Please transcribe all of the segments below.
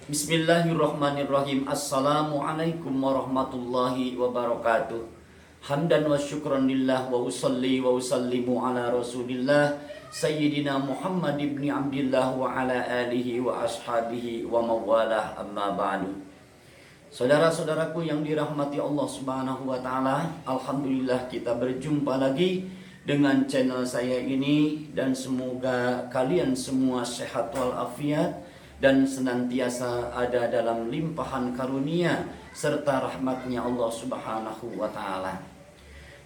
Bismillahirrahmanirrahim. Assalamualaikum warahmatullahi wabarakatuh. Hamdan wa syukran lillah wa usalli wa usallimu ala rasulillah Sayyidina Muhammad ibn Abdillah wa ala alihi wa ashabihi wa mawalah, amma ba'du. Saudara-saudaraku yang dirahmati Allah subhanahu wa ta'ala, alhamdulillah kita berjumpa lagi dengan channel saya ini, dan semoga kalian semua sehat walafiat dan senantiasa ada dalam limpahan karunia serta rahmatnya Allah subhanahu wa ta'ala.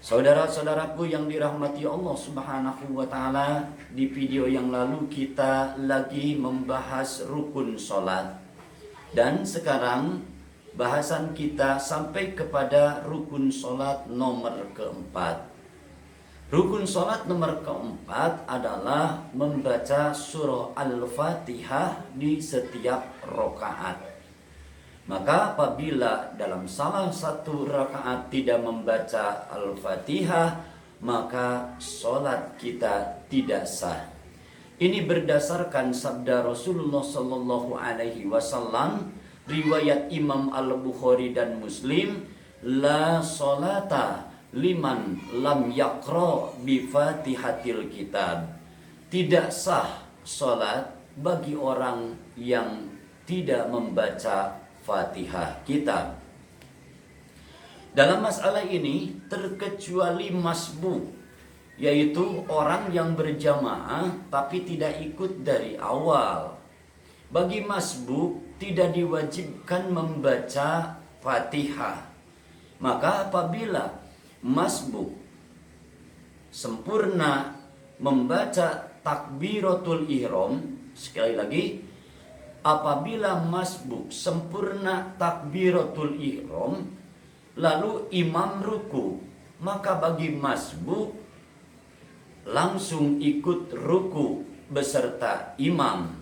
Saudara-saudaraku yang dirahmati Allah subhanahu wa ta'ala, di video yang lalu kita lagi membahas rukun sholat, dan sekarang bahasan kita sampai kepada rukun sholat nomor keempat. Rukun sholat nomor keempat adalah membaca surah Al-Fatihah di setiap rakaat. Maka apabila dalam salah satu rakaat tidak membaca Al-Fatihah, maka sholat kita tidak sah. Ini berdasarkan sabda Rasulullah Sallallahu Alaihi Wasallam, riwayat Imam Al-Bukhari dan Muslim, la sholata liman lam yaqra bi fatihatil kitab. Tidak sah salat bagi orang yang tidak membaca Fatihah kitab. Dalam masalah ini terkecuali masbuk, yaitu orang yang berjamaah tapi tidak ikut dari awal. Bagi masbuk tidak diwajibkan membaca Fatihah. Maka apabila masbuk sempurna membaca takbiratul ihram, sekali lagi, apabila masbuk sempurna takbiratul ihram lalu imam ruku, maka bagi masbuk langsung ikut ruku beserta imam,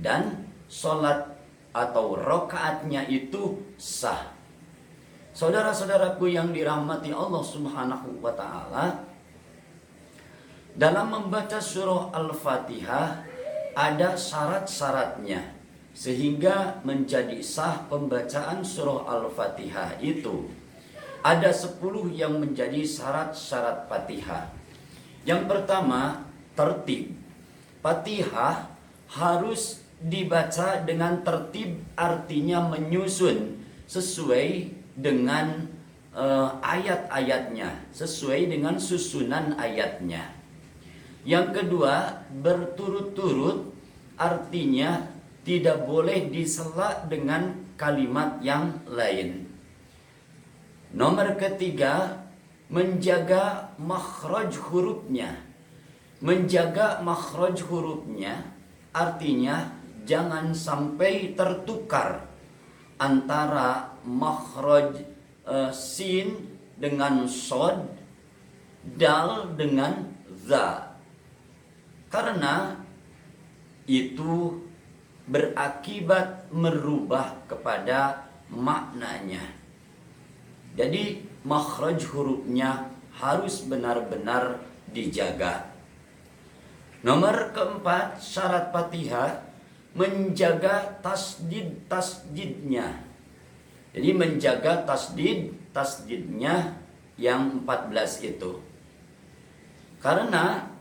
dan sholat atau rakaatnya itu sah. Saudara-saudaraku yang dirahmati Allah subhanahu wa ta'ala, dalam membaca surah Al-Fatihah ada syarat-syaratnya sehingga menjadi sah pembacaan surah Al-Fatihah itu. Ada 10 yang menjadi syarat-syarat Fatihah. Yang pertama, tertib. Fatihah harus dibaca dengan tertib, artinya menyusun sesuai dengan ayat-ayatnya, sesuai dengan susunan ayatnya. Yang kedua, berturut-turut, artinya tidak boleh disela dengan kalimat yang lain. Nomor ketiga, menjaga makhraj hurufnya. Menjaga makhraj hurufnya artinya jangan sampai tertukar antara makhraj sin dengan sod, dal dengan za, karena itu berakibat merubah kepada maknanya. Jadi makhraj hurufnya harus benar-benar dijaga. Nomor keempat, syarat Fatihah menjaga tasdidnya. Jadi menjaga tasdidnya yang 14 itu. Karena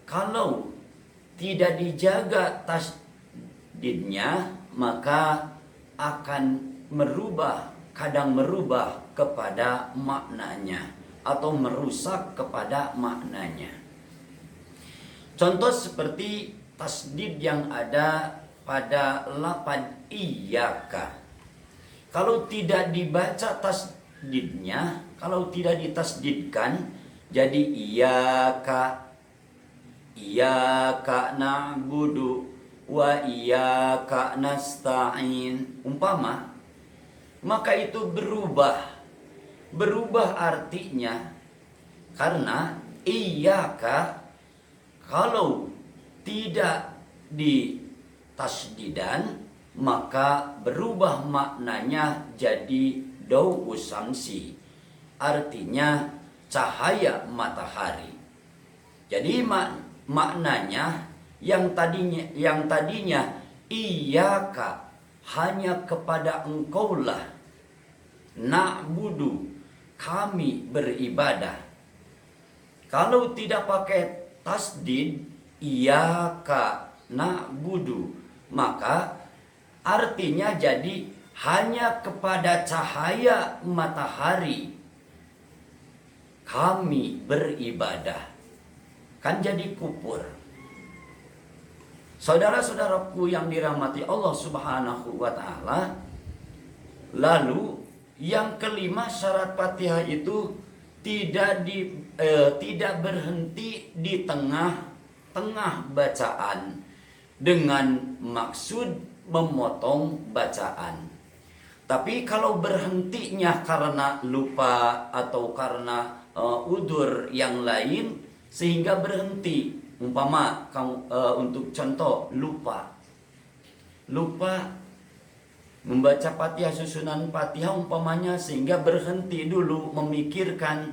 kalau tidak dijaga tasdidnya, maka akan kadang merubah kepada maknanya atau merusak kepada maknanya. Contoh seperti tasdid yang ada pada lafaz iyyaka. Kalau tidak dibaca tasdidnya, kalau tidak ditasdidkan, jadi iyyaka na'budu wa iyyaka nasta'in umpama, maka itu berubah artinya, karena iyyaka kalau tidak ditasdidan maka berubah maknanya jadi dawu samsi, artinya cahaya matahari. Jadi maknanya yang tadinya iyyaka hanya kepada Engkaulah na'budu, kami beribadah. Kalau tidak pakai tasdid, iyyaka na'budu, maka artinya jadi hanya kepada cahaya matahari kami beribadah. Kan jadi kupur. Saudara-saudaraku yang dirahmati Allah Subhanahu wa taala, lalu yang kelima, syarat Fatihah itu tidak berhenti di tengah-tengah bacaan dengan maksud memotong bacaan. Tapi kalau berhentinya karena lupa atau karena udzur yang lain sehingga berhenti, umpama untuk contoh lupa membaca Fatihah, susunan Fatihah umpamanya, sehingga berhenti dulu memikirkan,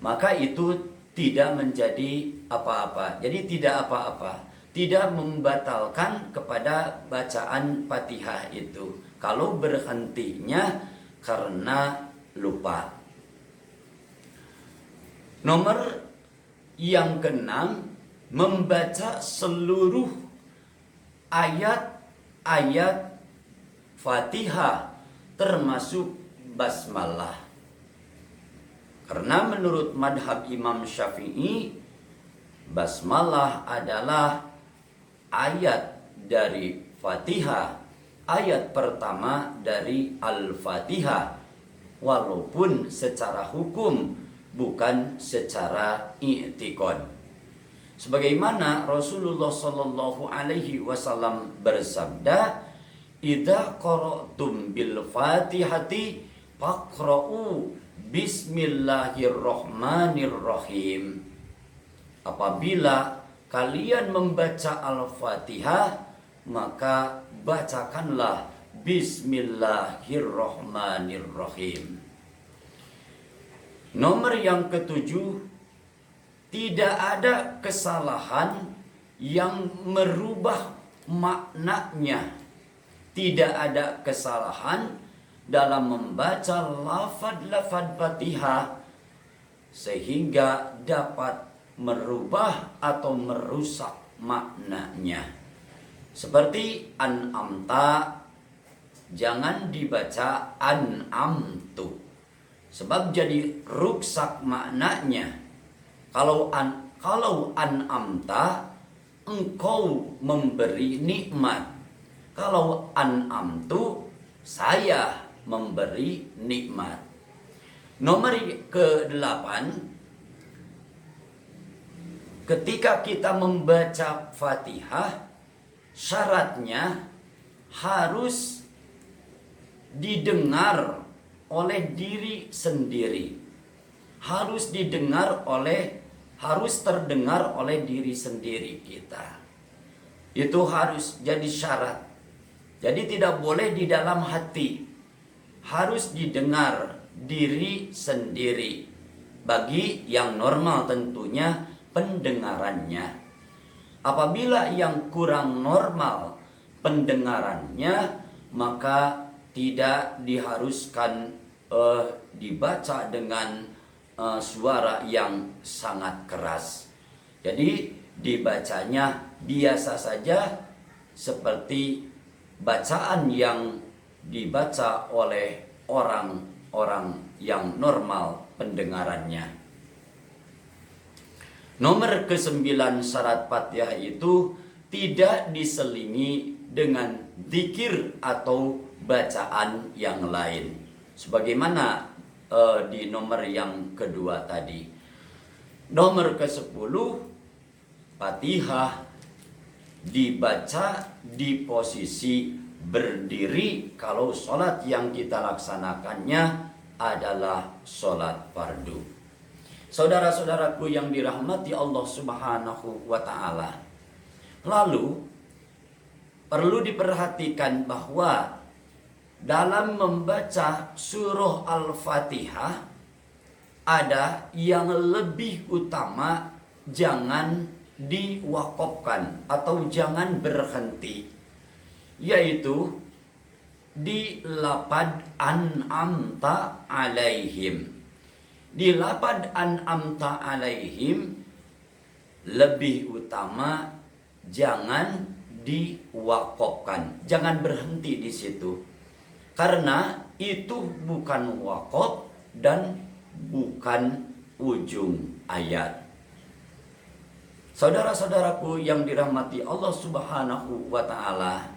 maka itu tidak menjadi apa-apa. Jadi tidak apa-apa, tidak membatalkan kepada bacaan Fatihah itu kalau berhentinya karena lupa. Nomor yang keenam, membaca seluruh ayat-ayat Fatihah termasuk basmalah. Karena menurut madhab Imam Syafi'i, basmalah adalah ayat dari Fatihah, ayat pertama dari Al-Fatihah, walaupun secara hukum bukan secara i'tiqad. Sebagaimana Rasulullah Shallallahu Alaihi Wasallam bersabda, "Idza qara'tum bil Fatihati faqra'u bismillahirrahmanirrahim." Apabila kalian membaca Al-Fatihah, maka bacakanlah bismillahirrahmanirrahim. Nomor yang ketujuh, tidak ada kesalahan yang merubah maknanya. Tidak ada kesalahan dalam membaca lafaz-lafaz Fatihah sehingga dapat merubah atau merusak maknanya. Seperti an'amta, jangan dibaca an'amtu, sebab jadi rusak maknanya. Kalau an'amta, engkau memberi nikmat. Kalau an'amtu, saya memberi nikmat. Nomor ke-8, ketika kita membaca Fatihah, syaratnya harus didengar oleh diri sendiri. Harus terdengar oleh diri sendiri kita. Itu harus jadi syarat. Jadi tidak boleh di dalam hati, harus didengar diri sendiri. Bagi yang normal tentunya pendengarannya. Apabila yang kurang normal pendengarannya, maka tidak diharuskan dibaca dengan suara yang sangat keras. Jadi dibacanya biasa saja, seperti bacaan yang dibaca oleh orang-orang yang normal pendengarannya. Nomor ke-9 syarat Fatihah itu tidak diselingi dengan zikir atau bacaan yang lain. Sebagaimana di nomor yang kedua tadi. Nomor ke-10, Fatihah dibaca di posisi berdiri kalau sholat yang kita laksanakannya adalah sholat fardu. Saudara-saudaraku yang dirahmati Allah Subhanahu wa ta'ala, lalu perlu diperhatikan bahwa dalam membaca surah Al-Fatihah ada yang lebih utama, jangan diwakafkan atau jangan berhenti. yaitu di lapad an'amta alaihim. Di lapad an'amta alaihim lebih utama jangan diwakofkan, jangan berhenti di situ, karena itu bukan wakof dan bukan ujung ayat. Saudara-saudaraku yang dirahmati Allah Subhanahu wa Ta'ala,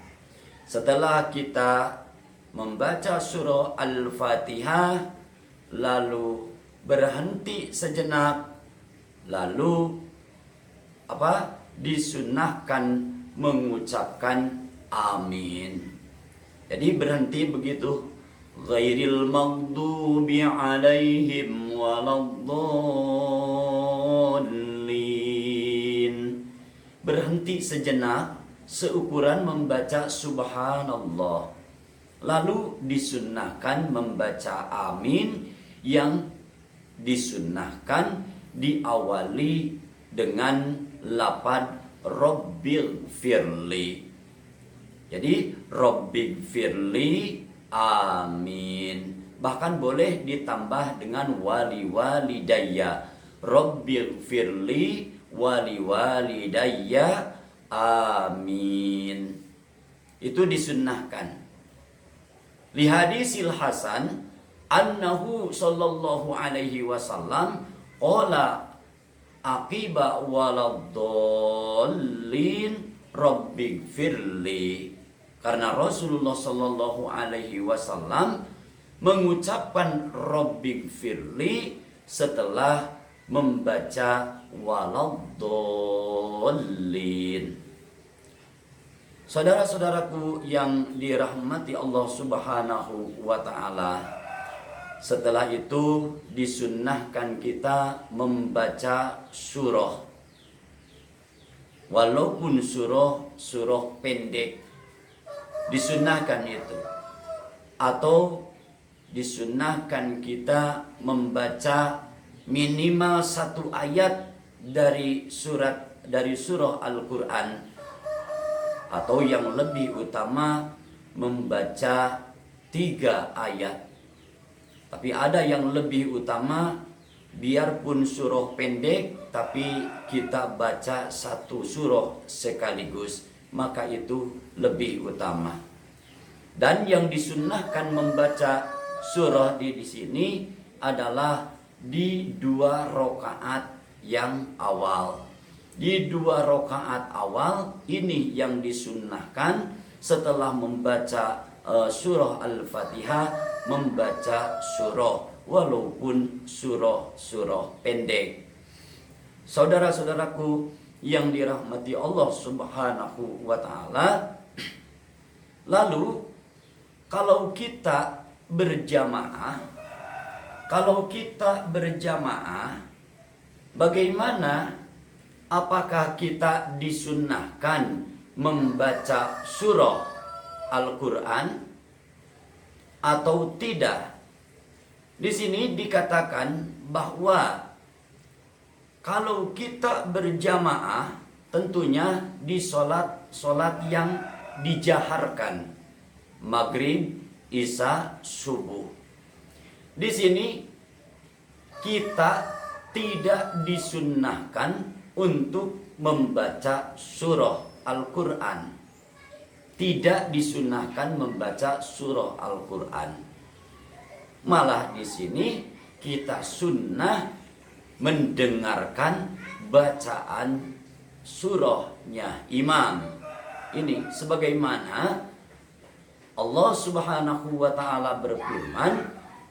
setelah kita membaca surah Al-Fatihah, lalu berhenti sejenak, lalu disunnahkan mengucapkan amin. Jadi berhenti begitu, ghairil maghdubi alaihim waladdallin. Berhenti sejenak seukuran membaca subhanallah, lalu disunnahkan membaca amin, yang disunnahkan diawali dengan lapad Rabbighfirli. Jadi Rabbighfirli amin. Bahkan boleh ditambah dengan wali walidayya. Rabbighfirli wali walidayya amin. Itu disunnahkan. Li hadisil Hasan annahu sallallahu alaihi wasallam qala aqiba waladdallin rabbighfirli. Karena Rasulullah sallallahu alaihi wasallam mengucapkan rabbighfirli setelah membaca waladdallin. Saudara-saudaraku yang dirahmati Allah Subhanahu wa Ta'ala, setelah itu disunnahkan kita membaca surah, walaupun surah pendek, disunnahkan itu. Atau disunnahkan kita membaca minimal 1 ayat dari surah Al-Quran, atau yang lebih utama membaca 3 ayat. Tapi ada yang lebih utama, biarpun surah pendek tapi kita baca 1 surah sekaligus, maka itu lebih utama. Dan yang disunnahkan membaca surah di sini adalah di 2 rakaat yang awal. Di 2 rakaat awal ini yang disunnahkan setelah membaca surah Al-Fatihah, membaca surah walaupun surah pendek. Saudara-saudaraku yang dirahmati Allah Subhanahu wa Ta'ala, lalu kalau kita berjamaah, bagaimana? Apakah kita disunnahkan membaca surah Al-Quran atau tidak? Di sini dikatakan bahwa kalau kita berjamaah, tentunya di solat yang dijaharkan, maghrib, isya, subuh. Di sini kita tidak disunnahkan untuk membaca surah Al-Quran. Tidak disunnahkan membaca surah Al-Quran. Malah di sini kita sunnah mendengarkan bacaan surahnya imam. Ini sebagaimana Allah Subhanahu wa Ta'ala berfirman,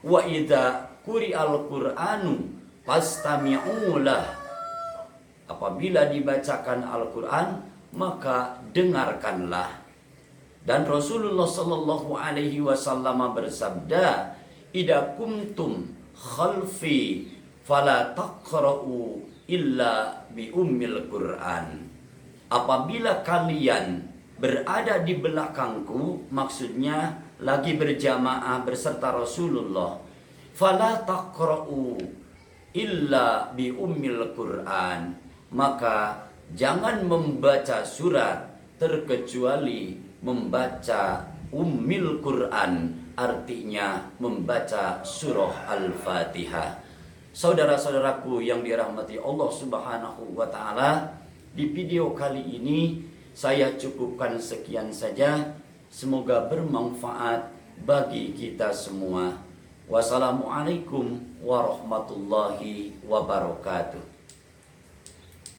wa idza quri'al Qur'anu fastami'u lah. Apabila dibacakan Al-Quran, maka dengarkanlah. Dan Rasulullah sallallahu alaihi wasallam bersabda, idza kuntum khalfi fala taqra'u illa bi ummil Qur'an. Apabila kalian berada di belakangku, maksudnya lagi berjamaah berserta Rasulullah, fala taqra'u illa bi ummil Qur'an, maka jangan membaca surat terkecuali membaca Ummil Quran, artinya membaca surah Al-Fatihah. Saudara-saudaraku yang dirahmati Allah Subhanahu wa taala, di video kali ini saya cukupkan sekian saja. Semoga bermanfaat bagi kita semua. Wassalamualaikum warahmatullahi wabarakatuh.